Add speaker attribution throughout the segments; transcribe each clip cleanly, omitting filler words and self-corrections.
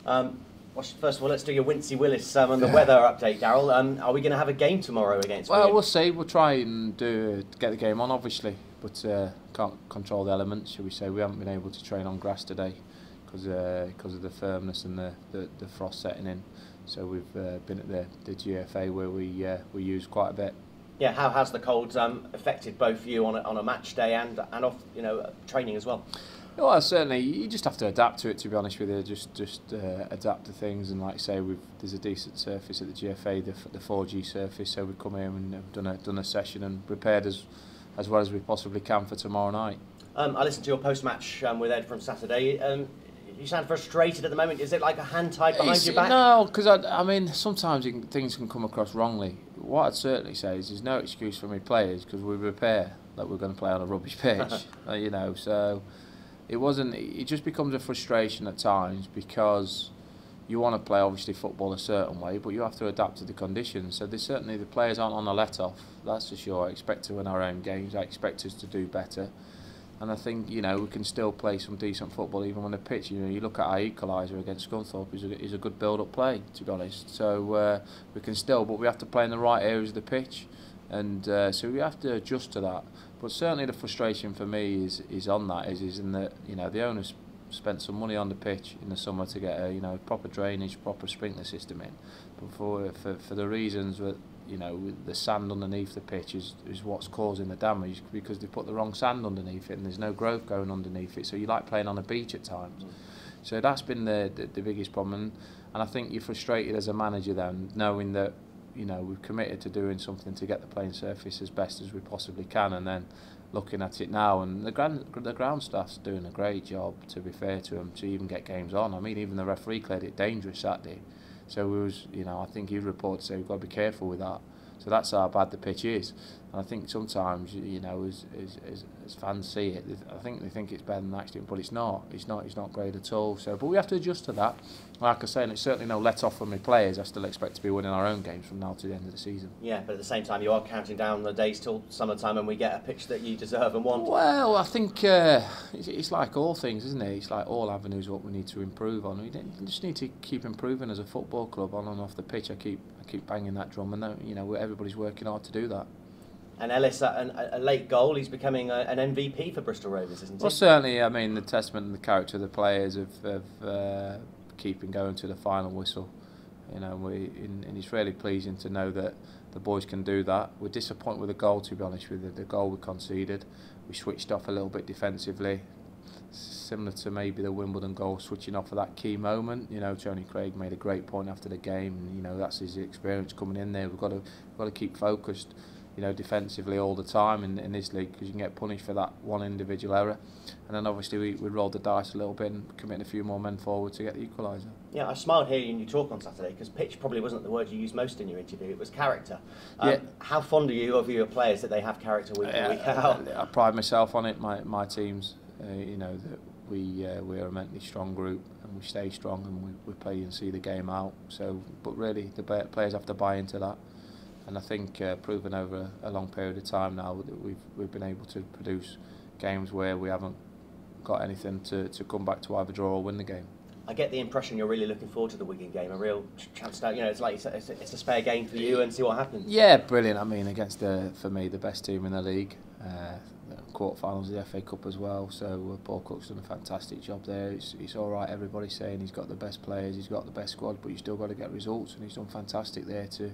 Speaker 1: Well, first of all, let's do your Wincy Willis and the weather update, Darrell. Are we going to have a game tomorrow against Wigan?
Speaker 2: Well, we'll see. We'll try and get the game on, obviously, but can't control the elements, shall we say. We haven't been able to train on grass today because of the firmness and the frost setting in. So we've been at the GFA where we use quite a bit.
Speaker 1: Yeah, how has the cold affected both you on a match day and off training as well?
Speaker 2: Well, certainly you just have to adapt to it. To be honest with you, just adapt to things. And like I say, there's a decent surface at the GFA, the 4G surface. So we've come here and have done a session and prepared as well as we possibly can for tomorrow night.
Speaker 1: I listened to your post-match with Ed from Saturday. You sound frustrated at the moment. Is it like a hand tied behind your back?
Speaker 2: No, because I mean sometimes things can come across wrongly. What I'd certainly say is there's no excuse for me players because we prepare that we're going to play on a rubbish pitch. So. It just becomes a frustration at times because you want to play obviously football a certain way, but you have to adapt to the conditions. So certainly the players aren't on a let off, that's for sure. I expect to win our own games, I expect us to do better. And I think, we can still play some decent football even on the pitch. You look at our equaliser against Scunthorpe, is a good build-up play, to be honest. So we can still, but we have to play in the right areas of the pitch. And so we have to adjust to that. But certainly the frustration for me is on that is in that the owners spent some money on the pitch in the summer to get a proper drainage, proper sprinkler system in. But for the reasons that the sand underneath the pitch is what's causing the damage because they put the wrong sand underneath it and there's no growth going underneath it. So you like playing on a beach at times. So that's been the biggest problem. And I think you're frustrated as a manager then knowing that we've committed to doing something to get the playing surface as best as we possibly can, and then looking at it now, and the ground staff's doing a great job, to be fair to them, to even get games on. I mean, even the referee declared it dangerous Saturday. So we was, I think he reported to say we've got to be careful with that. So that's how bad the pitch is. And I think sometimes, as fans see it, I think they think it's better than actually, but it's not. It's not great at all. So, but we have to adjust to that. Like I say, and it's certainly no let off from my players. I still expect to be winning our own games from now to the end of the season.
Speaker 1: Yeah, but at the same time, you are counting down the days till summertime and we get a pitch that you deserve and want.
Speaker 2: Well, I think it's like all things, isn't it? It's like all avenues what we need to improve on. We just need to keep improving as a football club on and off the pitch. I keep banging that drum, and everybody's working hard to do that. And
Speaker 1: Ellis, a late goal, he's becoming an MVP for Bristol Rovers, isn't he?
Speaker 2: Well, certainly, I mean, the testament and the character of the players of keeping going to the final whistle. And it's really pleasing to know that the boys can do that. We're disappointed with the goal, to be honest with you. The goal we conceded, we switched off a little bit defensively. Similar to maybe the Wimbledon goal, switching off at that key moment. Tony Craig made a great point after the game. And, that's his experience coming in there. We've got to keep focused, defensively all the time in this league because you can get punished for that one individual error. And then obviously we rolled the dice a little bit and committed a few more men forward to get the equaliser.
Speaker 1: Yeah, I smiled hearing you talk on Saturday because pitch probably wasn't the word you used most in your interview. It was character.
Speaker 2: Yeah.
Speaker 1: How fond are you of your players that they have character week in, week out?
Speaker 2: I pride myself on it. My teams, that we are a mentally strong group and we stay strong and we play and see the game out. So, but really the players have to buy into that. And I think proven over a long period of time now that we've been able to produce games where we haven't got anything to come back to either draw or win the game.
Speaker 1: I get the impression you're really looking forward to the Wigan game, a real chance to, it's like it's a spare game for you and see what happens.
Speaker 2: Yeah, brilliant. I mean, against for me the best team in the league, quarterfinals of the FA Cup as well. So Paul Cook's done a fantastic job there. It's all right. Everybody's saying he's got the best players, he's got the best squad, but you still got to get results, and he's done fantastic there to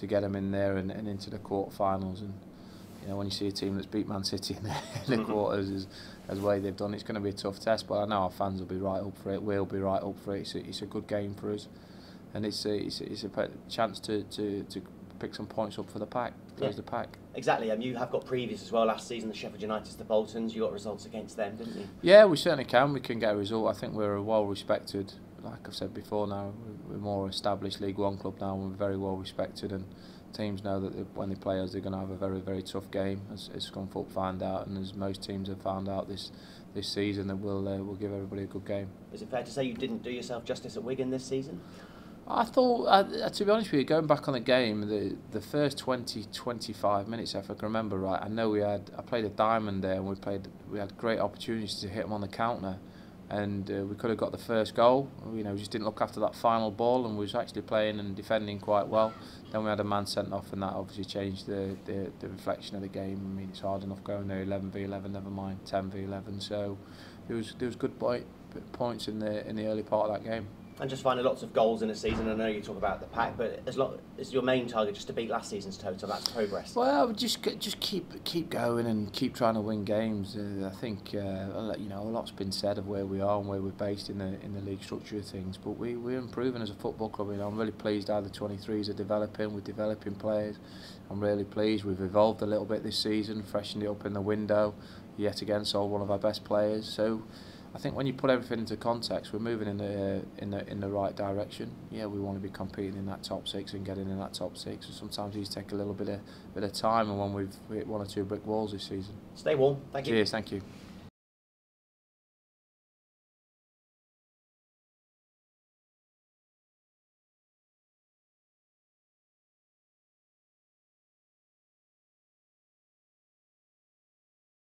Speaker 2: get them in there and into the quarterfinals. And when you see a team that's beat Man City in the quarters as way they've done, it's going to be a tough test. But I know our fans will be right up for it. We'll be right up for it. It's a good game for us, and it's a chance to pick some points up for the pack. Close the pack.
Speaker 1: Exactly. You have got previous as well last season. The Sheffield United, the Boltons. You got results against them, didn't you?
Speaker 2: Yeah, we certainly can. We can get a result. I think we're well respected. Like I've said before, now we're a more established League One club now, and we're very well respected. And teams know that when they play us, they're going to have a very, very tough game, as Scunthorpe found out, and as most teams have found out this season, that we'll give everybody a good game.
Speaker 1: Is it fair to say you didn't do yourself justice at Wigan this season?
Speaker 2: I thought, to be honest with you, going back on the game, the first 20-25 minutes, if I can remember right, I know I played a diamond there, and we had great opportunities to hit them on the counter. and we could have got the first goal. You know, we just didn't look after that final ball, and we was actually playing and defending quite well. Then we had a man sent off, and that obviously changed the reflection of the game. I mean, it's hard enough going there 11v11, never mind 10v11. So there was good points in the early part of that game.
Speaker 1: And just finding lots of goals in a season. I know you talk about the pack, but is your main target just to beat last season's total? That's progress.
Speaker 2: Well, just keep going and keep trying to win games. I think you know, a lot's been said of where we are and where we're based in the league structure of things. But we're improving as a football club. You know, I'm really pleased how the 23s are developing. We're developing players. I'm really pleased. We've evolved a little bit this season, freshened it up in the window. Yet again, sold one of our best players. So I think when you put everything into context, we're moving in the right direction. Yeah, we want to be competing in that top 6 and getting in that top 6. So sometimes these take a little bit of time, and when we've hit 1 or 2 brick walls this season.
Speaker 1: Stay warm. Thank you.
Speaker 2: Cheers. Thank you.